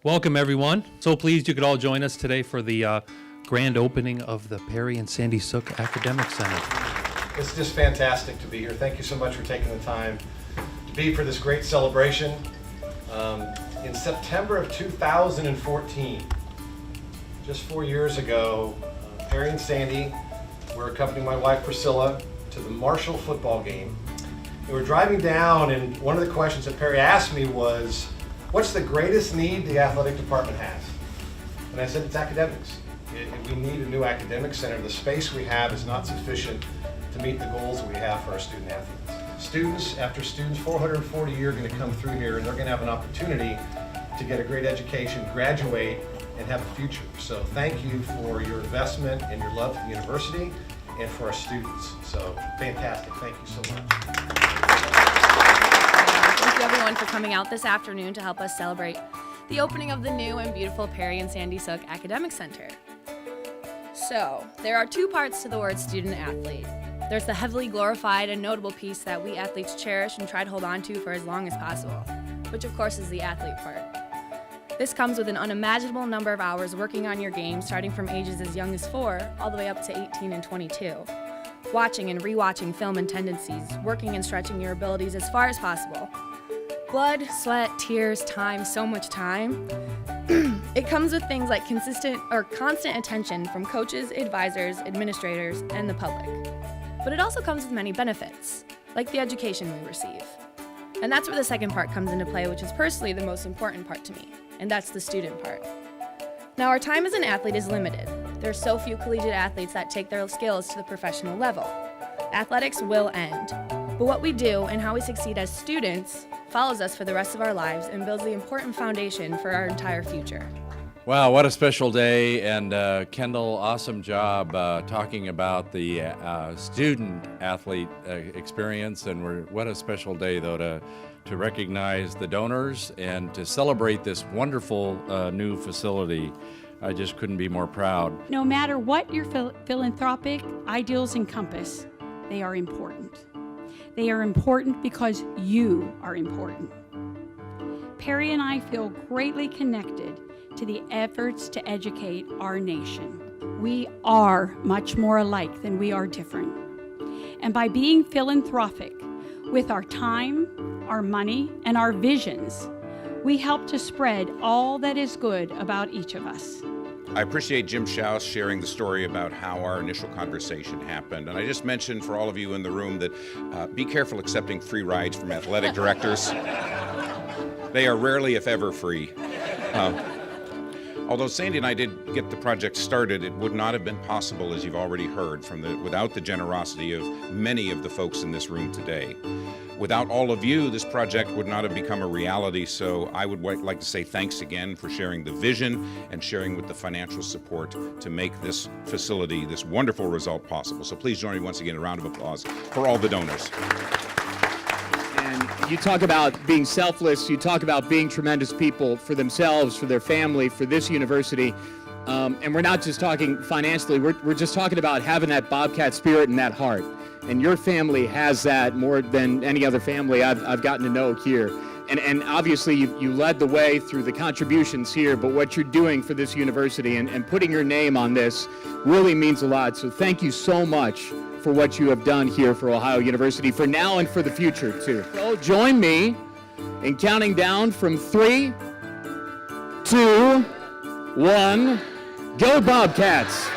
Welcome, everyone. So pleased you could all join us today for the grand opening of the Perry and Sandy Sook Academic Center. It's just fantastic to be here. Thank you so much for taking the time to be for this great celebration. In September of 2014, just 4 years ago, Perry and Sandy were accompanying my wife Priscilla to the Marshall football game. We were driving down, and one of the questions that Perry asked me was, what's the greatest need the athletic department has? And I said, it's academics. We need a new academic center. The space we have is not sufficient to meet the goals that we have for our student athletes. Students, after students, 440 a year are going to come through here, and they're going to have an opportunity to get a great education, graduate, and have a future. So thank you for your investment and your love for the university and for our students. So fantastic. Thank you so much. Thank you everyone for coming out this afternoon to help us celebrate the opening of the new and beautiful Perry and Sandy Sook Academic Center. So, there are two parts to the word student athlete. There's the heavily glorified and notable piece that we athletes cherish and try to hold on to for as long as possible, which of course is the athlete part. This comes with an unimaginable number of hours working on your game, starting from ages as young as 4 all the way up to 18 and 22. Watching and rewatching film and tendencies, working and stretching your abilities as far as possible. Blood, sweat, tears, time, so much time. It comes with things like consistent or constant attention from coaches, advisors, administrators, and the public. But it also comes with many benefits, like the education we receive. And that's where the second part comes into play, which is personally the most important part to me, and that's the student part. Now, our time as an athlete is limited. There are so few collegiate athletes that take their skills to the professional level. Athletics will end, but what we do and how we succeed as students follows us for the rest of our lives and builds the important foundation for our entire future. Wow, what a special day, and Kendall, awesome job talking about the student-athlete experience, and what a special day, though, to recognize the donors and to celebrate this wonderful new facility. I just couldn't be more proud. No matter what your philanthropic ideals encompass, they are important. They are important because you are important. Perry and I feel greatly connected to the efforts to educate our nation. We are much more alike than we are different. And by being philanthropic with our time, our money, and our visions, we help to spread all that is good about each of us. I appreciate Jim Schaus sharing the story about how our initial conversation happened. And I just mentioned for all of you in the room that be careful accepting free rides from athletic directors. They are rarely, if ever, free. Although Sandy and I did get the project started, it would not have been possible, as you've already heard, without the generosity of many of the folks in this room today. Without all of you, this project would not have become a reality, so I would like to say thanks again for sharing the vision and sharing with the financial support to make this facility, this wonderful result possible. So please join me once again in a round of applause for all the donors. And you talk about being selfless, you talk about being tremendous people for themselves, for their family, for this university. And we're not just talking financially, we're just talking about having that Bobcat spirit and that heart. And your family has that more than any other family I've gotten to know here. And obviously you led the way through the contributions here, but what you're doing for this university and putting your name on this really means a lot. So thank you so much for what you have done here for Ohio University, for now and for the future too. So join me in counting down from 3, 2, 1, go Bobcats!